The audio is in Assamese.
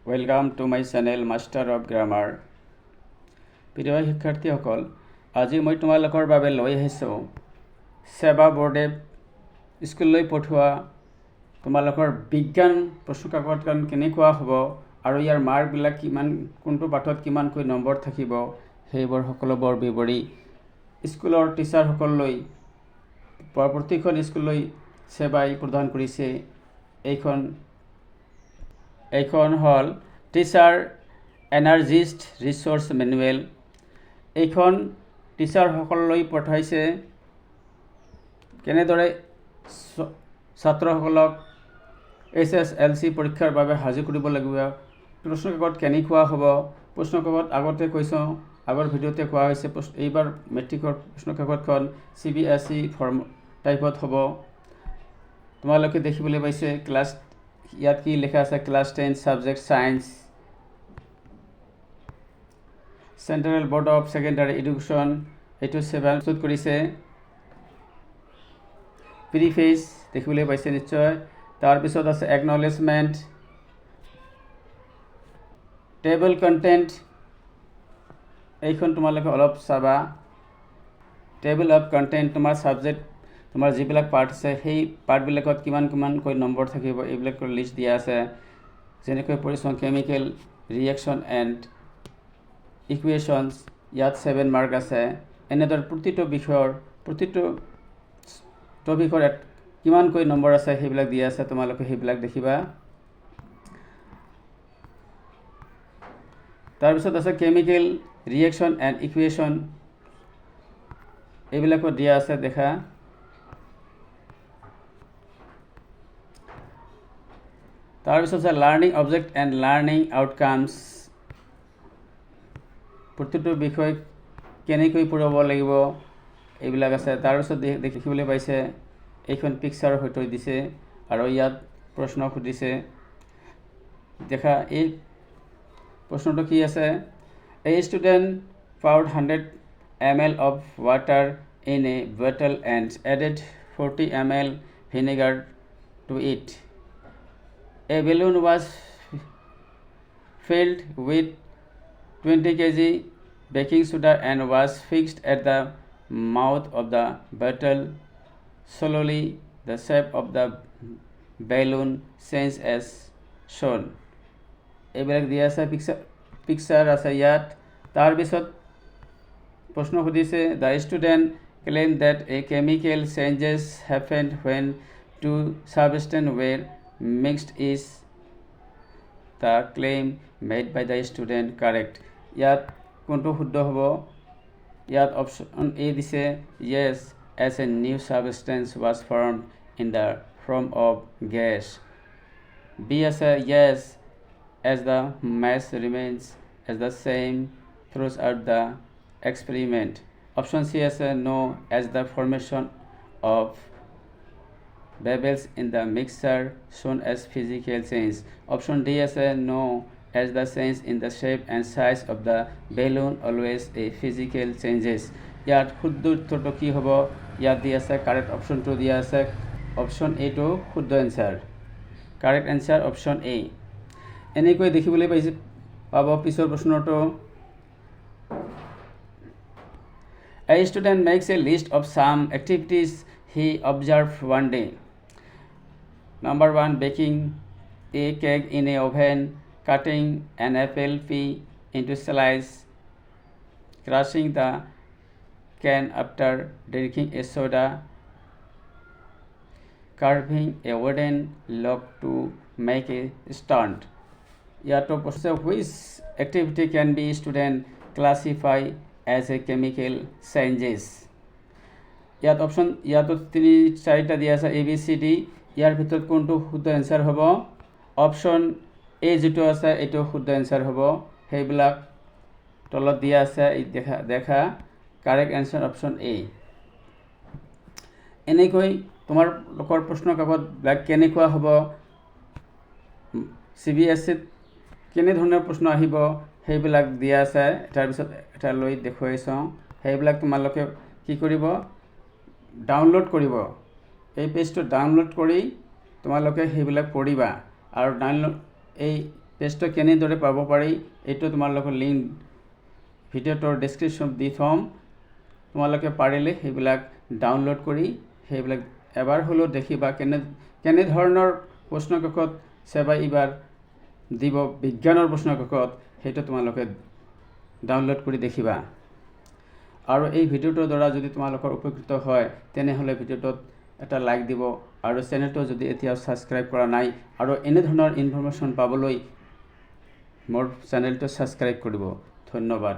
Welcome to my channel Master of Grammar. প্ৰিয় শিক্ষাৰ্থীসকল, আজি মই তোমালোকৰ বাবে লৈ আহিছোঁ সেৱা বোৰ্ডে স্কুললৈ পঠোৱা তোমালোকৰ বিজ্ঞান প্ৰশ্নকাকতখন কেনেকুৱা হ'ব আৰু ইয়াৰ মাৰ্কবিলাক কিমান, কোনটো পাঠত কিমানকৈ নম্বৰ থাকিব, সেইবোৰ সকলোবোৰ বিৱৰি স্কুলৰ টিচাৰসকললৈ প্ৰতিখন স্কুললৈ সেৱাই প্ৰদান কৰিছে। এইখন হ'ল টিচাৰ এনাৰ্জিষ্ট ৰিচোৰ্চ মেনুৱেল। এইখন টিচাৰসকললৈ পঠাইছে কেনেদৰে ছাত্ৰসকলক SSLC পৰীক্ষাৰ বাবে সাজু কৰিব লাগিব, প্ৰশ্নকাকত কেনেকুৱা হ'ব। প্ৰশ্নকাকত আগতে কৈছোঁ, আগৰ ভিডিঅ'তে কোৱা হৈছে, এইবাৰ মেট্ৰিকৰ প্ৰশ্নকাকতখন CBSE ফৰ্ম টাইপত হ'ব। তোমালোকে দেখিবলৈ পাইছে ইয়াত কি লেখা আছে, class 10 subject science, central board of secondary education, এইটো সেৱা প্ৰস্তুত কৰিছে। প্ৰিফেচ দেখিবলৈ পাইছে নিশ্চয়। তাৰপিছত আছে একনলেজমেণ্ট, টেবল কণ্টেণ্ট, এইখন তোমালোকে অলপ চাবা। টেবল অফ কণ্টেণ্ট তোমাৰ ছাবজেক্ট, তোমাৰ যিবিলাক পাৰ্ট আছে সেই পাৰ্টবিলাকত কিমানকৈ নম্বৰ থাকিব এইবিলাকৰ লিষ্ট দিয়া আছে। যেনেকৈ পৰিচালন কেমিকেল ৰিয়েকশ্যন এণ্ড ইকুৱেশ্যনছ, ইয়াত 7 মাৰ্ক আছে। এনেদৰে প্ৰতিটো বিষয়ৰ প্ৰতিটো টপিকৰ কিমানকৈ নম্বৰ আছে সেইবিলাক দিয়া আছে, তোমালোকে সেইবিলাক দেখিবা। তাৰপিছত আছে কেমিকেল ৰিয়েকশ্যন এণ্ড ইকুৱেশ্যন, এইবিলাকো দিয়া আছে দেখা। তাৰপিছত আছে লাৰ্ণিং অবজেক্ট এণ্ড লাৰ্ণিং আউটকামছ, প্ৰতিটো বিষয় কেনেকৈ পঢ়াব লাগিব এইবিলাক আছে। তাৰপিছত দেখিবলৈ পাইছে এইখন পিকচাৰ হৈ থৈ দিছে আৰু ইয়াত প্ৰশ্ন সুধিছে দেখা। এই প্ৰশ্নটো কি আছে, a student poured 100 ml of water in a bottle and added 40 ml vinegar to it. A balloon was filled with 20 kg baking soda and was fixed at the mouth of the bottle. Slowly the shape of the balloon changed as shown. এইবিলাক দিয়া আছে, পিকচাৰ আছে ইয়াত। তাৰপিছত প্ৰশ্ন সুধিছে, the student claimed that a chemical changes happened when two substances were mixed. Is the claim made by the student correct? ইয়াত কোনটো শুদ্ধ হ'ব? ইয়াত অপশ্যন A দিছে, yes, as a new substance was formed in the form of gas. B আছে, yes, as the mass remains as the same throughout the experiment. Option C আছে, no, as the formation of bubbles in the mixture shown as physical change. Option D আছে, no, as the change in the shape and size of the balloon always a physical changes. ইয়াত শুদ্ধ উত্তৰটো কি হ'ব? ইয়াত দিয়া আছে কাৰেক্ট অপশ্যনটো দিয়া আছে, অপশ্যন A টো শুদ্ধ answer, correct answer option A। এনেকৈ দেখিবলৈ পাব পিছৰ প্ৰশ্নটো। A student makes a list of some activities he observed one day. Number 1, baking a cake in a oven, cutting an apple pea into slices, crushing the can after drinking a soda, carving a wooden log to make a stand. Yato question, which activity can be student classify as a chemical changes? ইয়াত অপশ্যন, ইয়াতো 3-4টা দিয়া আছে ABCD, ইয়াৰ ভিতৰত কোনটো শুদ্ধ এনচাৰ হ'ব? অপশ্যন A যিটো আছে এইটো শুদ্ধ এনচাৰ হ'ব। সেইবিলাক তলত দিয়া আছে, দেখা কাৰেক্ট এনচাৰ অপশ্যন A। এনেকৈ তোমালোকৰ প্ৰশ্নকাকতবিলাক কেনেকুৱা হ'ব, CBSEত কেনেধৰণৰ প্ৰশ্ন আহিব সেইবিলাক দিয়া আছে। তাৰপিছত এটা লৈ দেখুৱাই চাওঁ, সেইবিলাক তোমালোকে কি কৰিব, ডাউনলোড কৰিব। এই পেজটো ডাউনলোড কৰি তোমালোকে সেইবিলাক পঢ়িবা আৰু এই পেজটো কেনেদৰে পাব পাৰি এইটো তোমালোকৰ লিংক ভিডিঅ'টোৰ ডেছক্ৰিপশ্যনত দি থ'ম। তোমালোকে পাৰিলে সেইবিলাক ডাউনলোড কৰি সেইবিলাক এবাৰ হ'লেও দেখিবা কেনেধৰণৰ প্ৰশ্নকাকত সেৱা এইবাৰ দিব বিজ্ঞানৰ প্ৰশ্নকাকত সেইটো তোমালোকে ডাউনলোড কৰি দেখিবা। আৰু এই ভিডিঅ'টোৰ দ্বাৰা যদি তোমালোকৰ উপকৃত হয় তেনেহ'লে ভিডিঅ'টোত এটা লাইক দিব আৰু চেনেলটো যদি এতিয়াও ছাবস্ক্ৰাইব কৰা নাই আৰু এনেধৰণৰ ইনফৰমেশ্যন পাবলৈ মোৰ চেনেলটো ছাবস্ক্ৰাইব কৰিব। ধন্যবাদ।